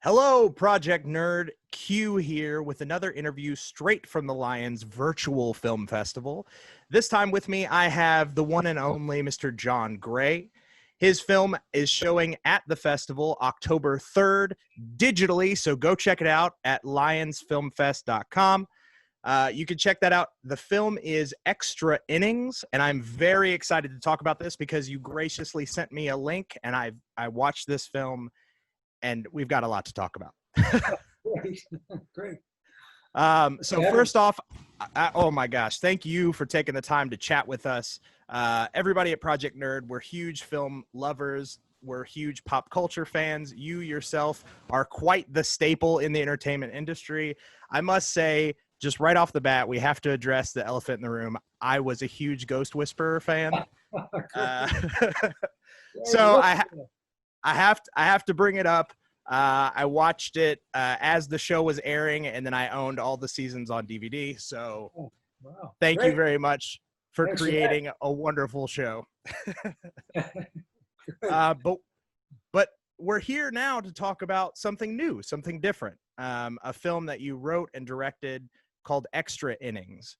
Hello, Project Nerd. Q here with another interview straight from the Lyon's virtual film festival. This time with me, I have the one and only Mr. John Gray. His film is showing at the festival October 3rd digitally, so go check it out at lionsfilmfest.com. You can check that out. The film is Extra Innings, and I'm very excited to talk about this because you graciously sent me a link, and I watched this film, and we've got a lot to talk about. Great. Great. So first off, oh my gosh, thank you for taking the time to chat with us. Everybody at Project Nerd, we're huge film lovers. We're huge pop culture fans. You yourself are quite the staple in the entertainment industry. I must say, just right off the bat, we have to address the elephant in the room. I was a huge Ghost Whisperer fan. So I have to bring it up. I watched it as the show was airing, and then I owned all the seasons on DVD. So thank you very much for creating a wonderful show. But we're here now to talk about something new, something different. A film that you wrote and directed called Extra Innings.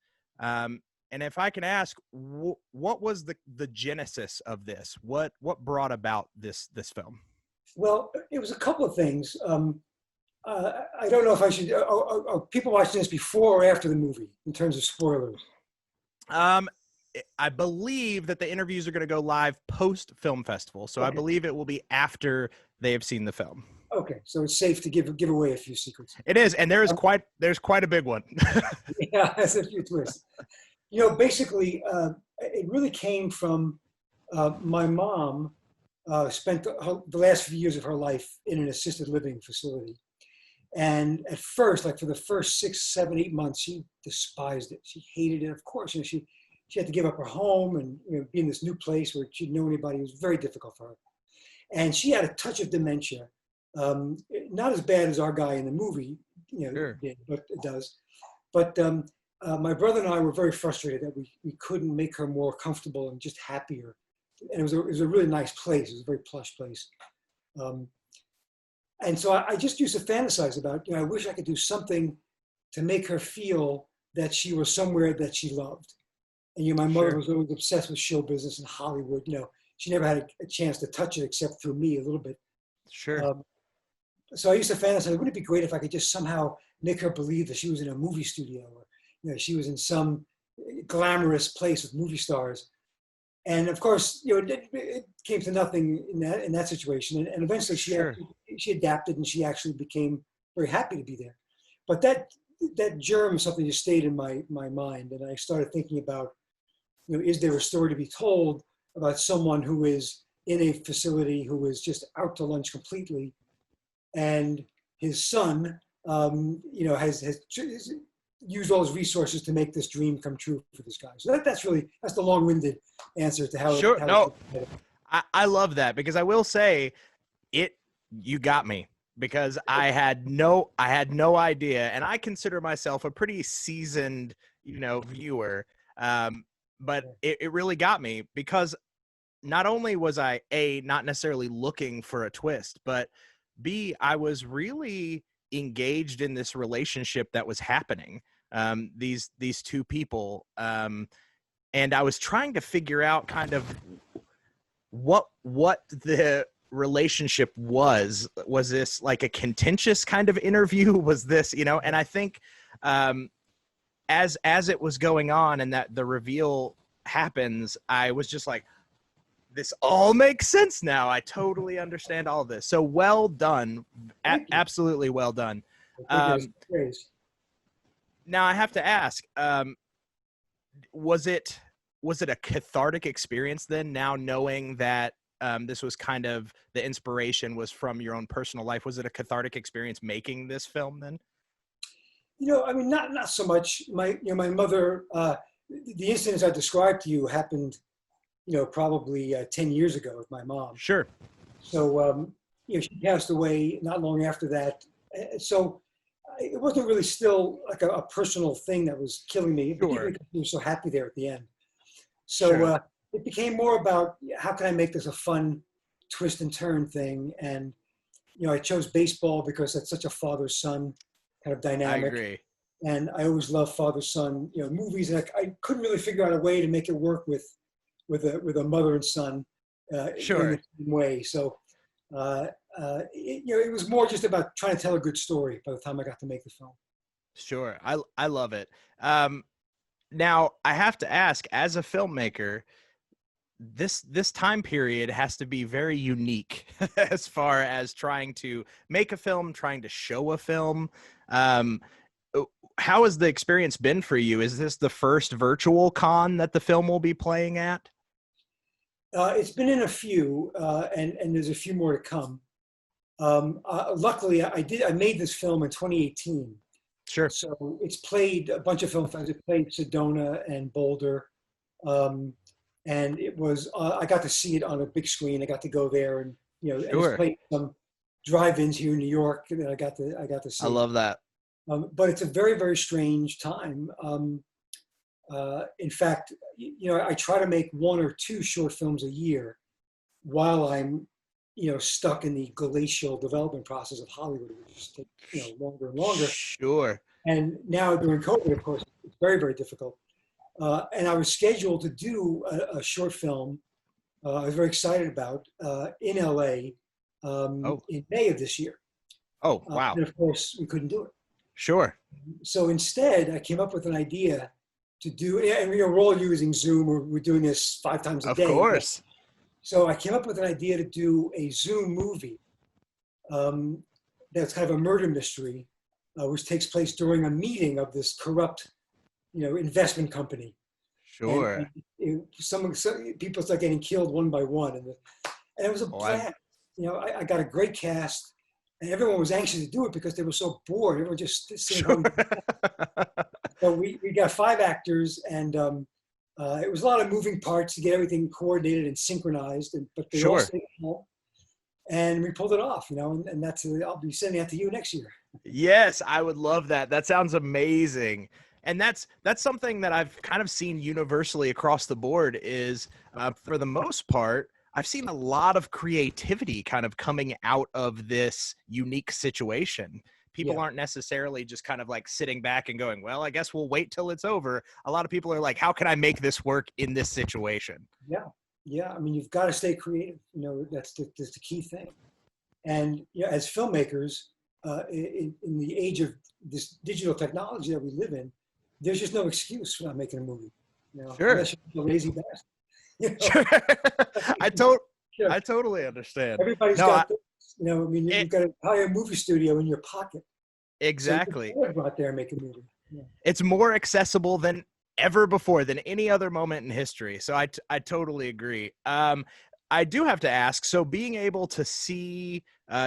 And if I can ask, what was the genesis of this? What brought about this film? Well, it was a couple of things. I don't know if I should. Are people watching this before or after the movie in terms of spoilers? I believe that the interviews are going to go live post film festival, so okay. I believe it will be after they have seen the film. Okay, so it's safe to give away a few secrets. It is, and there's quite a big one. Yeah, there's a few twists. You know, basically, it really came from my mom. Spent the last few years of her life in an assisted living facility. And at first, like for the first 6, 7, 8 months, she despised it. She hated it. Of course, you know, she had to give up her home and be in this new place where she didn't know anybody. It was very difficult for her. And she had a touch of dementia, not as bad as our guy in the movie, sure. did, but it does. But my brother and I were very frustrated that we couldn't make her more comfortable and just happier. And it was a really nice place. It was a very plush place. And so I just used to fantasize about, I wish I could do something to make her feel that she was somewhere that she loved. And my mother was always obsessed with show business and Hollywood. She never had a chance to touch it except through me a little bit. Sure. So I used to fantasize, wouldn't it be great if I could just somehow make her believe that she was in a movie studio or she was in some glamorous place with movie stars. And of course, it came to nothing in that situation. And eventually she adapted and she actually became very happy to be there. But that germ, something just stayed in my mind. And I started thinking about, is there a story to be told about someone who is in a facility who is just out to lunch completely, and his son, has used all his resources to make this dream come true for this guy. So that's the long-winded answer to how. Sure. I love that, because I will say you got me, because I had no idea, and I consider myself a pretty seasoned, viewer. But it really got me, because not only was I not necessarily looking for a twist, but B, I was really engaged in this relationship that was happening, these two people, and I was trying to figure out kind of what the relationship was this like a contentious kind of interview? Was this, and I think as it was going on and that the reveal happens, I was just like, this all makes sense now. I totally understand all of this. So well done. Absolutely well done. Now I have to ask, was it a cathartic experience then, now knowing that this was kind of the inspiration was from your own personal life? Was it a cathartic experience making this film then? I mean, not so much. My mother, the incidents I described to you happened, probably 10 years ago with my mom. Sure. So, she passed away not long after that. So it wasn't really still like a personal thing that was killing me. Sure. We were so happy there at the end. So it became more about how can I make this a fun twist and turn thing. And, I chose baseball because that's such a father-son kind of I dynamic. agree. And I always loved father-son, movies. And I couldn't really figure out a way to make it work with a mother and son in the Sure. same way. So, it was more just about trying to tell a good story by the time I got to make the film. Sure. I love it. Now I have to ask, as a filmmaker, this time period has to be very unique as far as trying to make a film, trying to show a film. Um, how has the experience been for you? Is this the first virtual con that the film will be playing at? It's been in a few, and there's a few more to come. Luckily, I made this film in 2018, Sure. so it's played a bunch of film festivals. It played Sedona and Boulder, um, and it was I got to see it on a big screen. I got to go there, and and it's Sure. played some drive-ins here in New York that I got to I see. love that. But it's a very very strange time. In fact, I try to make one or two short films a year while I'm, stuck in the glacial development process of Hollywood, which just takes, longer and longer. Sure. And now during COVID, of course, it's very, very difficult. And I was scheduled to do a short film I was very excited about in LA Oh. in May of this year. Oh, wow. And of course, we couldn't do it. Sure. So instead, I came up with an idea to do, and we're all using Zoom, or we're doing this 5 times a Of day. course. So I came up with an idea to do a Zoom movie that's kind of a murder mystery, which takes place during a meeting of this corrupt, investment company. And Sure. some people start getting killed one by one, and it was a Oh, I blast. I got a great cast, and everyone was anxious to do it because they were so bored. Everyone just sitting sure. home. So we got 5 actors, and it was a lot of moving parts to get everything coordinated and synchronized. But they all Sure. stayed home, and we pulled it off. And that's I'll be sending that to you next year. Yes, I would love that. That sounds amazing. And that's something that I've kind of seen universally across the board is for the most part, I've seen a lot of creativity kind of coming out of this unique situation. People Yeah, aren't necessarily just kind of like sitting back and going, well, I guess we'll wait till it's over. A lot of people are like, how can I make this work in this situation? yeah, yeah. I mean, you've got to stay creative. That's the key thing. And as filmmakers, in the age of this digital technology that we live in, there's just no excuse for not making a movie. Sure. Unless you're a lazy bastard. Sure. I don't Sure. I totally understand. Everybody's No, got this. I mean, it, you've got to hire a movie studio in your pocket, so you exactly. can go out there and make a movie. Yeah. It's more accessible than ever before, than any other moment in history. So I totally agree. I do have to ask, so being able to see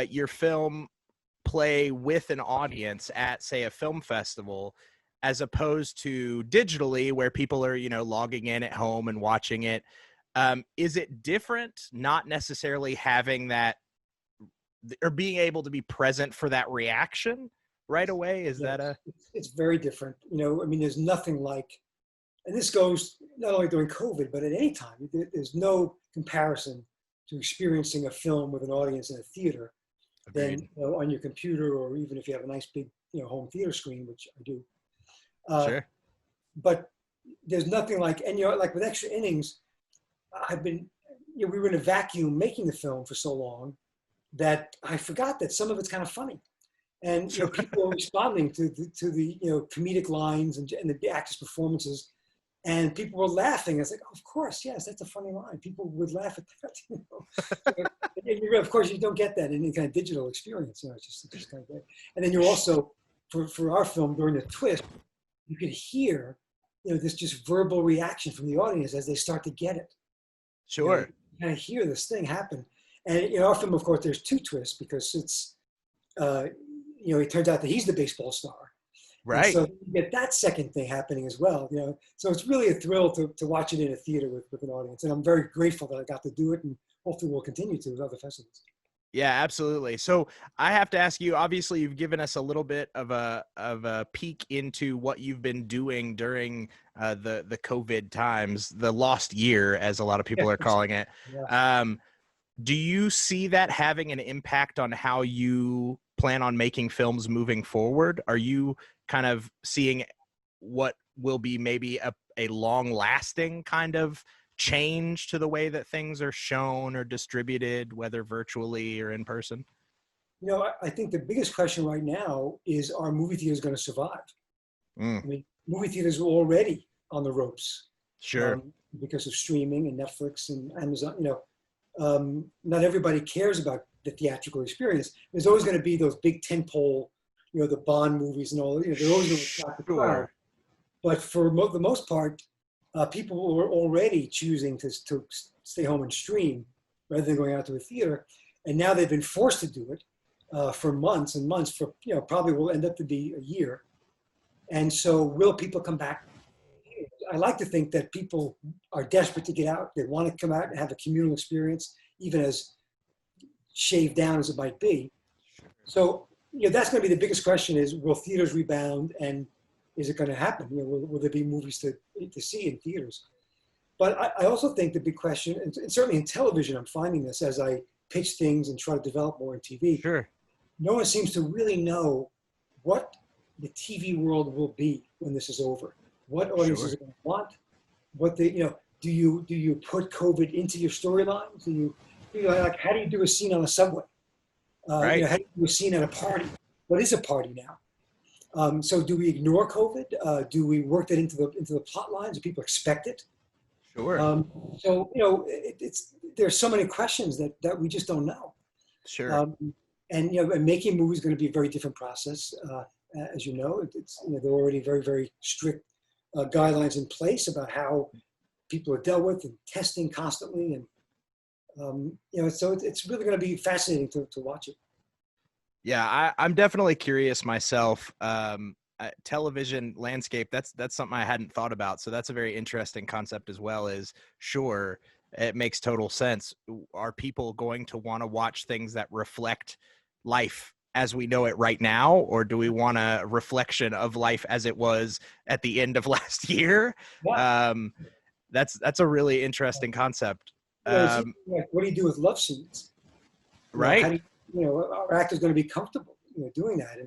your film play with an audience at, say, a film festival, as opposed to digitally where people are, logging in at home and watching it, is it different not necessarily having that or being able to be present for that reaction right away? Is Yes, that a it's very different. I mean, there's nothing like, and this goes not only during COVID, but at any time. There's no comparison to experiencing a film with an audience in a theater than agreed? on your computer, or even if you have a nice big home theater screen, which I do. Uh, Sure. but there's nothing like, and like with Extra Innings, I've been, we were in a vacuum making the film for so long that I forgot that some of it's kind of funny. And Sure. people are responding to the comedic lines and the actors' performances, and people were laughing. I was like, oh, of course, yes, that's a funny line. People would laugh at that. So, and of course, you don't get that in any kind of digital experience. It's just kind of great. And then you also, for our film, during the twist, you could hear, this just verbal reaction from the audience as they start to get it. Sure. You kind of hear this thing happen. And in our film, of course, there's 2 twists because it's, it turns out that he's the baseball star. And Right. so you get that second thing happening as well. So it's really a thrill to watch it in a theater with an audience. And I'm very grateful that I got to do it, and hopefully we'll continue to with other festivals. Yeah, absolutely. So I have to ask you, obviously you've given us a little bit of a peek into what you've been doing during the COVID times, the lost year, as a lot of people are calling it. Yeah. Um, Do you see that having an impact on how you plan on making films moving forward? Are you kind of seeing what will be maybe a long lasting kind of change to the way that things are shown or distributed, whether virtually or in person? I think the biggest question right now is, are movie theaters going to survive? Mm, I mean, movie theaters are already on the ropes sure. um, because of streaming and Netflix and Amazon. Not everybody cares about the theatrical experience. There's always going to be those big tentpole, the Bond movies and all. They're always going to attract the crowd. Sure. But for the most part, people were already choosing to stay home and stream rather than going out to a theater, and now they've been forced to do it for months and months. For probably will end up to be a year. And so, will people come back? I like to think that people are desperate to get out. They want to come out and have a communal experience, even as shaved down as it might be. So, that's going to be the biggest question: is will theaters rebound, and is it going to happen? Will there be movies to see in theaters? But I also think the big question, and certainly in television, I'm finding this as I pitch things and try to develop more in TV. Sure. No one seems to really know what the TV world will be when this is over. What audiences are going to want? What do you put COVID into your storylines? Like, how do you do a scene on a subway? Right. How do you do a scene at a party? What is a party now? So do we ignore COVID? Do we work that into the plot lines? Do people expect it? Sure. There's so many questions that we just don't know. Sure. And making movies is going to be a very different process. As you know, there are already very, very strict guidelines in place about how people are dealt with and testing constantly. And so it's really going to be fascinating to watch it. Yeah, I'm definitely curious myself. Television landscape, that's something I hadn't thought about. So that's a very interesting concept as well. Is sure, it makes total sense. Are people going to want to watch things that reflect life as we know it right now, or do we want a reflection of life as it was at the end of last year? Yeah. That's a really interesting concept. Like, what do you do with love scenes? Right. How do our actors going to be comfortable doing that?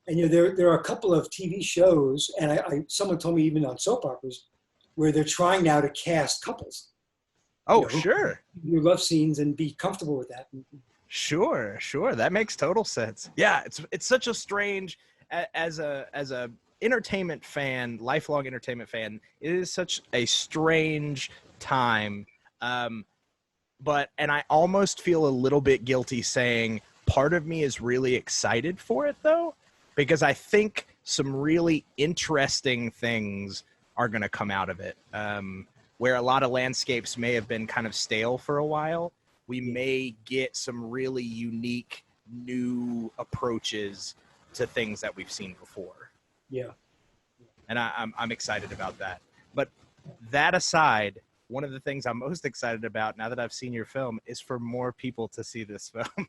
And there are a couple of TV shows, and someone told me even on soap operas, where they're trying now to cast couples. Oh, sure. Do love scenes and be comfortable with that. Sure. That makes total sense. Yeah, it's such a strange, as a entertainment fan, lifelong entertainment fan, it is such a strange time. But I almost feel a little bit guilty saying part of me is really excited for it though, because I think some really interesting things are going to come out of it. Where a lot of landscapes may have been kind of stale for a while, we may get some really unique new approaches to things that we've seen before. Yeah. And I'm excited about that. But that aside, one of the things I'm most excited about now that I've seen your film is for more people to see this film.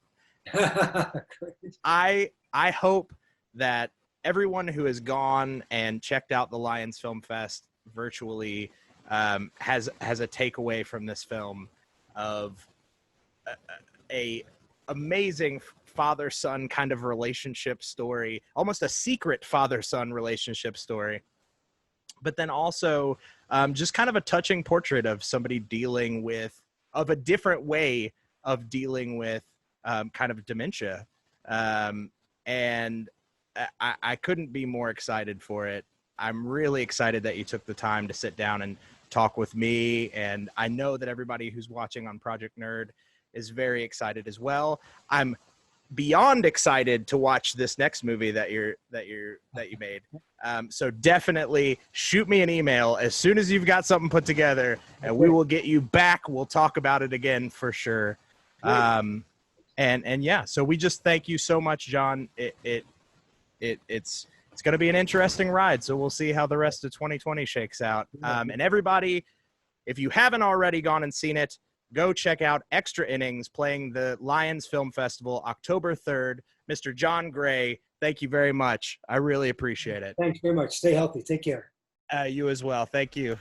I hope that everyone who has gone and checked out the Lions Film Fest virtually has a takeaway from this film of a amazing father-son kind of relationship story, almost a secret father-son relationship story, but then also just kind of a touching portrait of somebody of a different way of dealing with kind of dementia. And I couldn't be more excited for it. I'm really excited that you took the time to sit down and talk with me. And I know that everybody who's watching on Project Nerd is very excited as well. I'm beyond excited to watch this next movie that you made. So definitely shoot me an email as soon as you've got something put together, and we will get you back. We'll talk about it again for sure. And yeah, so we just thank you so much, John. It's going to be an interesting ride. So we'll see how the rest of 2020 shakes out. And everybody, if you haven't already gone and seen it, go check out Extra Innings playing the Lions Film Festival October 3rd. Mr. John Gray, thank you very much. I really appreciate it. Thanks very much. Stay healthy. Take care. You as well. Thank you.